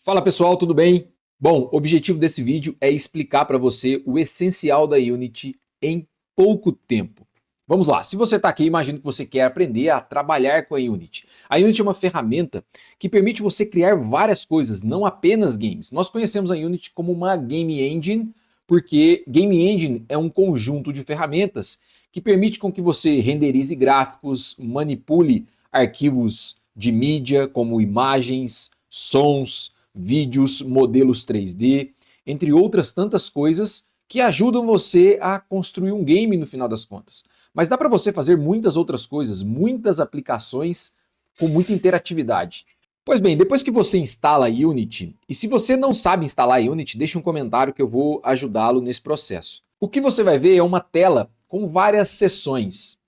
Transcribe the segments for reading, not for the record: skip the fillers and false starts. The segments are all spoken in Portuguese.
Fala pessoal, tudo bem? Bom, o objetivo desse vídeo é explicar para você o essencial da Unity em pouco tempo. Vamos lá, se você está aqui, imagino que você quer aprender a trabalhar com a Unity. A Unity é uma ferramenta que permite você criar várias coisas, não apenas games. Nós conhecemos a Unity como uma Game Engine, porque Game Engine é um conjunto de ferramentas que permite com que você renderize gráficos, manipule arquivos de mídia como imagens, sons, vídeos, modelos 3D, entre outras tantas coisas que ajudam você a construir um game no final das contas. Mas dá para você fazer muitas outras coisas, muitas aplicações com muita interatividade. Pois bem, depois que você instala a Unity, e se você não sabe instalar a Unity, deixe um comentário que eu vou ajudá-lo nesse processo. O que você vai ver é uma tela com várias seções.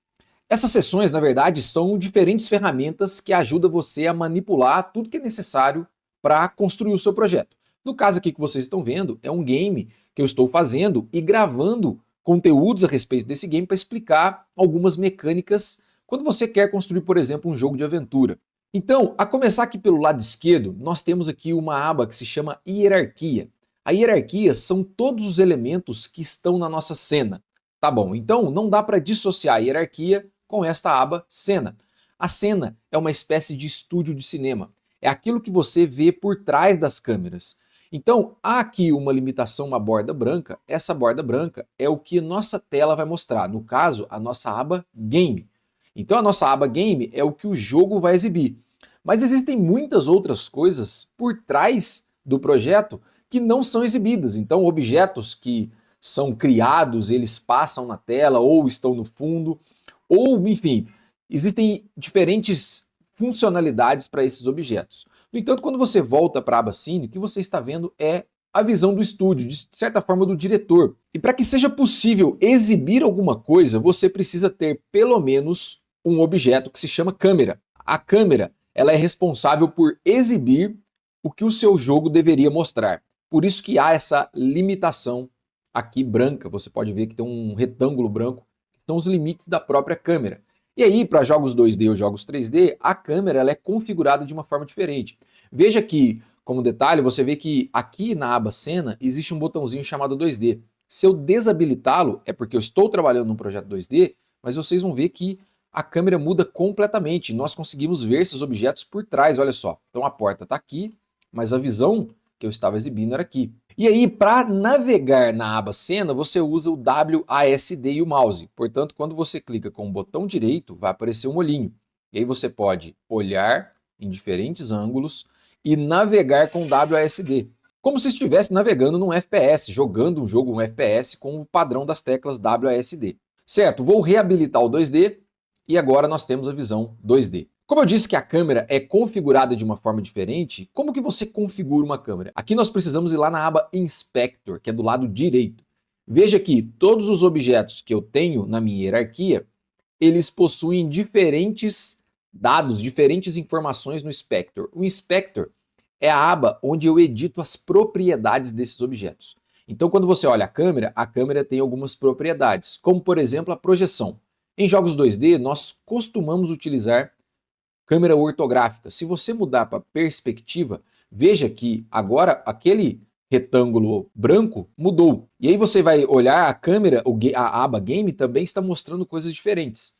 Essas seções, na verdade, são diferentes ferramentas que ajudam você a manipular tudo que é necessário para construir o seu projeto. No caso aqui que vocês estão vendo, é um game que eu estou fazendo e gravando conteúdos a respeito desse game para explicar algumas mecânicas quando você quer construir, por exemplo, um jogo de aventura. Então, a começar aqui pelo lado esquerdo, nós temos aqui uma aba que se chama Hierarquia. A hierarquia são todos os elementos que estão na nossa cena. Tá bom, então não dá para dissociar a hierarquia com esta aba Cena. A cena é uma espécie de estúdio de cinema. É aquilo que você vê por trás das câmeras. Então, há aqui uma limitação, uma borda branca. Essa borda branca é o que nossa tela vai mostrar. No caso, a nossa aba Game. Então, a nossa aba Game é o que o jogo vai exibir. Mas existem muitas outras coisas por trás do projeto que não são exibidas. Então, objetos que são criados, eles passam na tela ou estão no fundo, ou, enfim, existem diferentes funcionalidades para esses objetos. No entanto, quando você volta para a aba Cine, o que você está vendo é a visão do estúdio, de certa forma do diretor. E para que seja possível exibir alguma coisa, você precisa ter pelo menos um objeto que se chama câmera. A câmera, ela é responsável por exibir o que o seu jogo deveria mostrar. Por isso que há essa limitação aqui branca. Você pode ver que tem um retângulo branco, que são os limites da própria câmera. E aí, para jogos 2D ou jogos 3D, a câmera ela é configurada de uma forma diferente. Veja que, como detalhe, você vê que aqui na aba Cena existe um botãozinho chamado 2D. Se eu desabilitá-lo, é porque eu estou trabalhando num projeto 2D, mas vocês vão ver que a câmera muda completamente. Nós conseguimos ver esses objetos por trás, olha só. Então a porta está aqui, mas a visão que eu estava exibindo era aqui. E aí, para navegar na aba Cena, você usa o WASD e o mouse. Portanto, quando você clica com o botão direito, vai aparecer um olhinho. E aí você pode olhar em diferentes ângulos e navegar com o WASD. Como se estivesse navegando num FPS, jogando um jogo, um FPS, com o padrão das teclas WASD. Certo, vou reabilitar o 2D e agora nós temos a visão 2D. Como eu disse que a câmera é configurada de uma forma diferente, como que você configura uma câmera? Aqui nós precisamos ir lá na aba Inspector, que é do lado direito. Veja que todos os objetos que eu tenho na minha hierarquia, eles possuem diferentes dados, diferentes informações no Inspector. O Inspector é a aba onde eu edito as propriedades desses objetos. Então, quando você olha a câmera tem algumas propriedades, como por exemplo a projeção. Em jogos 2D, nós costumamos utilizar câmera ortográfica. Se você mudar para perspectiva, veja que agora aquele retângulo branco mudou. E aí você vai olhar a câmera, a aba Game também está mostrando coisas diferentes.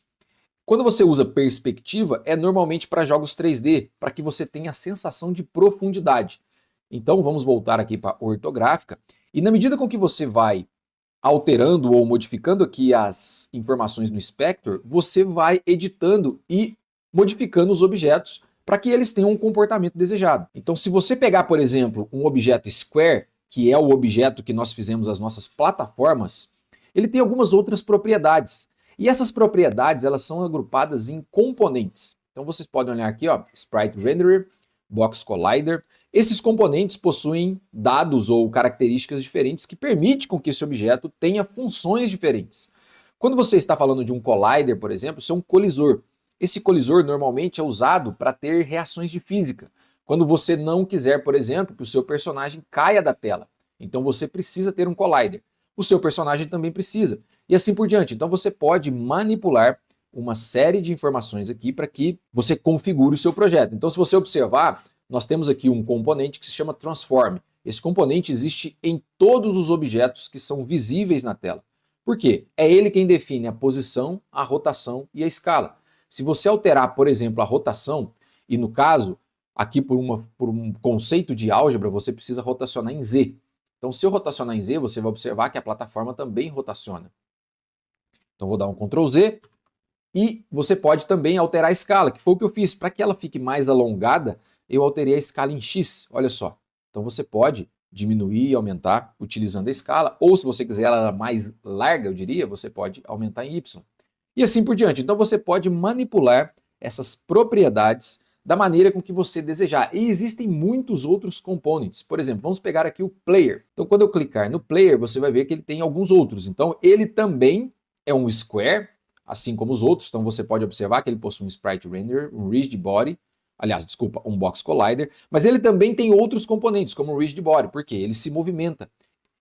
Quando você usa perspectiva, é normalmente para jogos 3D, para que você tenha a sensação de profundidade. Então vamos voltar aqui para ortográfica. E na medida com que você vai alterando ou modificando aqui as informações no Inspector, você vai editando e modificando os objetos para que eles tenham um comportamento desejado. Então, se você pegar, por exemplo, um objeto Square, que é o objeto que nós fizemos as nossas plataformas, ele tem algumas outras propriedades. E essas propriedades, elas são agrupadas em componentes. Então, vocês podem olhar aqui, ó, Sprite Renderer, Box Collider. Esses componentes possuem dados ou características diferentes que permitem com que esse objeto tenha funções diferentes. Quando você está falando de um collider, por exemplo, isso é um colisor. Esse colisor normalmente é usado para ter reações de física. Quando você não quiser, por exemplo, que o seu personagem caia da tela. Então você precisa ter um collider. O seu personagem também precisa. E assim por diante. Então você pode manipular uma série de informações aqui para que você configure o seu projeto. Então se você observar, nós temos aqui um componente que se chama Transform. Esse componente existe em todos os objetos que são visíveis na tela. Por quê? É ele quem define a posição, a rotação e a escala. Se você alterar, por exemplo, a rotação, e no caso, aqui por um conceito de álgebra, você precisa rotacionar em Z. Então, se eu rotacionar em Z, você vai observar que a plataforma também rotaciona. Então, vou dar um Ctrl Z e você pode também alterar a escala, que foi o que eu fiz. Para que ela fique mais alongada, eu alterei a escala em X, olha só. Então, você pode diminuir e aumentar utilizando a escala, ou se você quiser ela mais larga, eu diria, você pode aumentar em Y. E assim por diante. Então, você pode manipular essas propriedades da maneira com que você desejar. E existem muitos outros components. Por exemplo, vamos pegar aqui o Player. Então, quando eu clicar no Player, você vai ver que ele tem alguns outros. Então, ele também é um Square, assim como os outros. Então, você pode observar que ele possui um Sprite Renderer, um Rigid Body, aliás, desculpa, um Box Collider, mas ele também tem outros componentes, como o Rigid Body, porque ele se movimenta.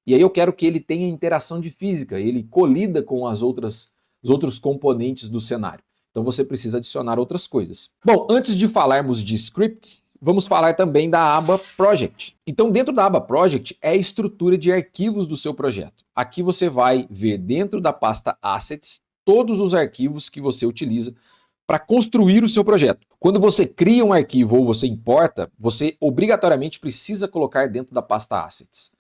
E aí eu quero que ele tenha interação de física, ele colida com os outros componentes do cenário. Então você precisa adicionar outras coisas. Bom, antes de falarmos de scripts, vamos falar também da aba Project. Então dentro da aba Project é a estrutura de arquivos do seu projeto. Aqui você vai ver dentro da pasta Assets todos os arquivos que você utiliza para construir o seu projeto. Quando você cria um arquivo ou você importa, você obrigatoriamente precisa colocar dentro da pasta Assets.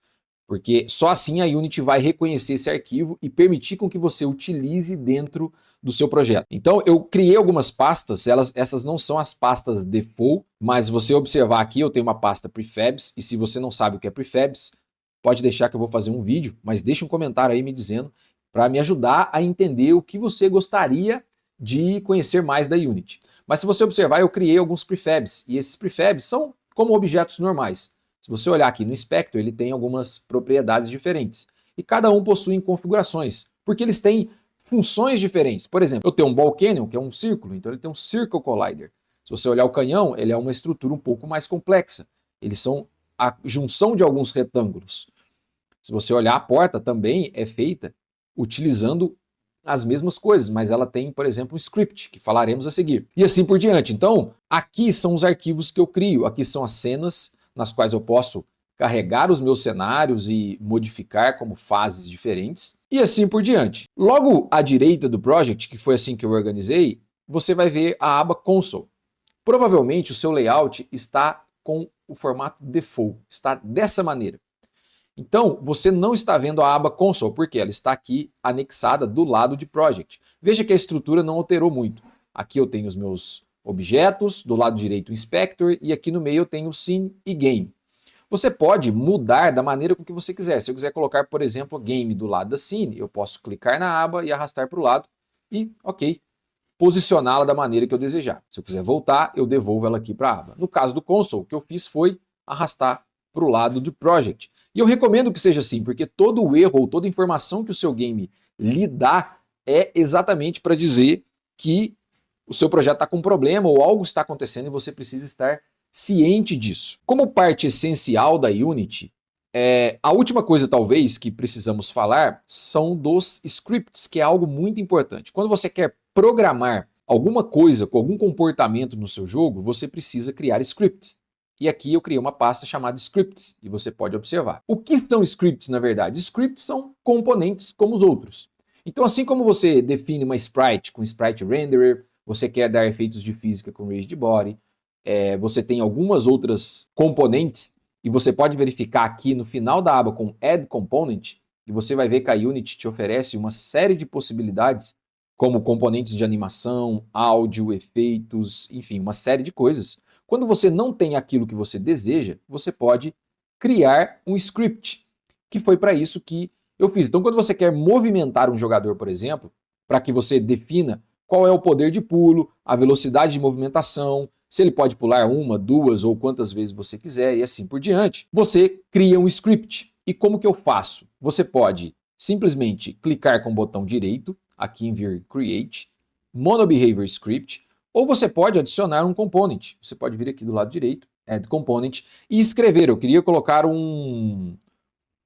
Porque só assim a Unity vai reconhecer esse arquivo e permitir com que você utilize dentro do seu projeto. Então eu criei algumas pastas, essas não são as pastas default, mas você observar aqui eu tenho uma pasta prefabs, e se você não sabe o que é prefabs, pode deixar que eu vou fazer um vídeo, mas deixa um comentário aí me dizendo para me ajudar a entender o que você gostaria de conhecer mais da Unity. Mas se você observar, eu criei alguns prefabs, e esses prefabs são como objetos normais. Se você olhar aqui no Inspector, ele tem algumas propriedades diferentes. E cada um possui configurações, porque eles têm funções diferentes. Por exemplo, eu tenho um Ball Canyon, que é um círculo, então ele tem um Circle Collider. Se você olhar o canhão, ele é uma estrutura um pouco mais complexa. Eles são a junção de alguns retângulos. Se você olhar, a porta também é feita utilizando as mesmas coisas, mas ela tem, por exemplo, um script, que falaremos a seguir. E assim por diante. Então, aqui são os arquivos que eu crio, aqui são as cenas nas quais eu posso carregar os meus cenários e modificar como fases diferentes, e assim por diante. Logo à direita do project, que foi assim que eu organizei, você vai ver a aba Console. Provavelmente o seu layout está com o formato default, está dessa maneira. Então, você não está vendo a aba Console, porque ela está aqui anexada do lado de Project. Veja que a estrutura não alterou muito. Aqui eu tenho os meus objetos, do lado direito o Inspector, e aqui no meio eu tenho Scene e Game. Você pode mudar da maneira com que você quiser. Se eu quiser colocar, por exemplo, Game do lado da Scene, eu posso clicar na aba e arrastar para o lado e, ok, posicioná-la da maneira que eu desejar. Se eu quiser voltar, eu devolvo ela aqui para a aba. No caso do Console, o que eu fiz foi arrastar para o lado do Project. E eu recomendo que seja assim, porque todo o erro ou toda informação que o seu game lhe dá é exatamente para dizer que o seu projeto está com um problema ou algo está acontecendo e você precisa estar ciente disso. Como parte essencial da Unity, a última coisa talvez que precisamos falar são dos scripts, que é algo muito importante. Quando você quer programar alguma coisa com algum comportamento no seu jogo, você precisa criar scripts. E aqui eu criei uma pasta chamada Scripts, e você pode observar. O que são scripts, na verdade? Scripts são componentes como os outros. Então, assim como você define uma sprite com Sprite Renderer, você quer dar efeitos de física com Rigid Body, você tem algumas outras componentes, e você pode verificar aqui no final da aba com Add Component, e você vai ver que a Unity te oferece uma série de possibilidades, como componentes de animação, áudio, efeitos, enfim, uma série de coisas. Quando você não tem aquilo que você deseja, você pode criar um script, que foi para isso que eu fiz. Então, quando você quer movimentar um jogador, por exemplo, para que você defina qual é o poder de pulo, a velocidade de movimentação, se ele pode pular uma, duas ou quantas vezes você quiser e assim por diante, você cria um script. E como que eu faço? Você pode simplesmente clicar com o botão direito, aqui em vir Create, Mono Behavior Script, ou você pode adicionar um component. Você pode vir aqui do lado direito, Add Component, e escrever. Eu queria colocar um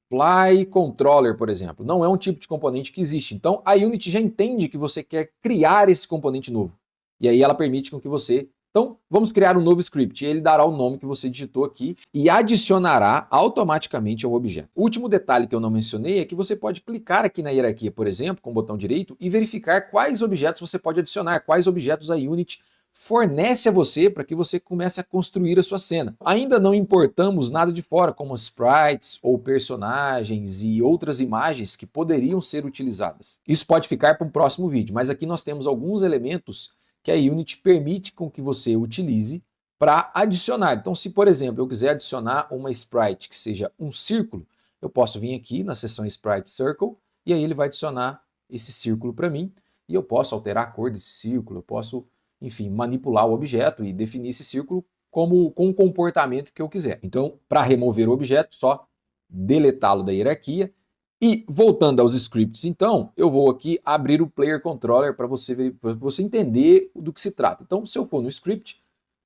Fly Controller, por exemplo. Não é um tipo de componente que existe. Então a Unity já entende que você quer criar esse componente novo. E aí ela permite com que você Então, vamos criar um novo script. Ele dará o nome que você digitou aqui e adicionará automaticamente ao objeto. O último detalhe que eu não mencionei é que você pode clicar aqui na hierarquia, por exemplo, com o botão direito e verificar quais objetos você pode adicionar, quais objetos a Unity fornece a você para que você comece a construir a sua cena. Ainda não importamos nada de fora, como sprites ou personagens e outras imagens que poderiam ser utilizadas. Isso pode ficar para um próximo vídeo, mas aqui nós temos alguns elementos que a Unity permite com que você utilize para adicionar. Então, se por exemplo eu quiser adicionar uma sprite que seja um círculo, eu posso vir aqui na seção Sprite Circle e aí ele vai adicionar esse círculo para mim e eu posso alterar a cor desse círculo, eu posso, enfim, manipular o objeto e definir esse círculo com o comportamento que eu quiser. Então, para remover o objeto, só deletá-lo da hierarquia. E voltando aos scripts, então, eu vou aqui abrir o Player Controller para você entender do que se trata. Então, se eu for no script,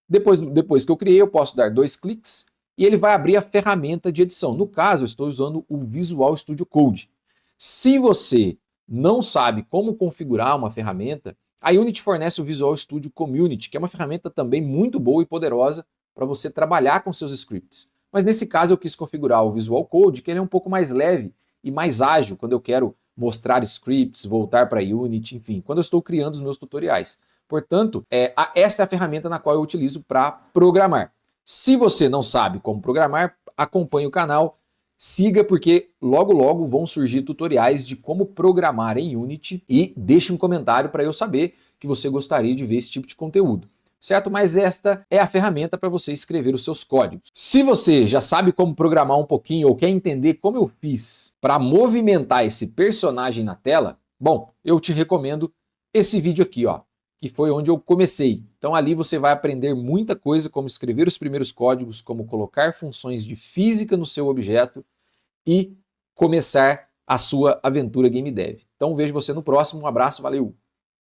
depois que eu criei, eu posso dar 2 cliques e ele vai abrir a ferramenta de edição. No caso, eu estou usando o Visual Studio Code. Se você não sabe como configurar uma ferramenta, a Unity fornece o Visual Studio Community, que é uma ferramenta também muito boa e poderosa para você trabalhar com seus scripts. Mas nesse caso eu quis configurar o Visual Code, que ele é um pouco mais leve e mais ágil quando eu quero mostrar scripts, voltar para a Unity, enfim, quando eu estou criando os meus tutoriais. Portanto, essa é a ferramenta na qual eu utilizo para programar. Se você não sabe como programar, acompanhe o canal, siga porque logo logo vão surgir tutoriais de como programar em Unity e deixe um comentário para eu saber que você gostaria de ver esse tipo de conteúdo. Certo? Mas esta é a ferramenta para você escrever os seus códigos. Se você já sabe como programar um pouquinho ou quer entender como eu fiz para movimentar esse personagem na tela, bom, eu te recomendo esse vídeo aqui, ó, que foi onde eu comecei. Então ali você vai aprender muita coisa, como escrever os primeiros códigos, como colocar funções de física no seu objeto e começar a sua aventura Game Dev. Então vejo você no próximo, um abraço, valeu!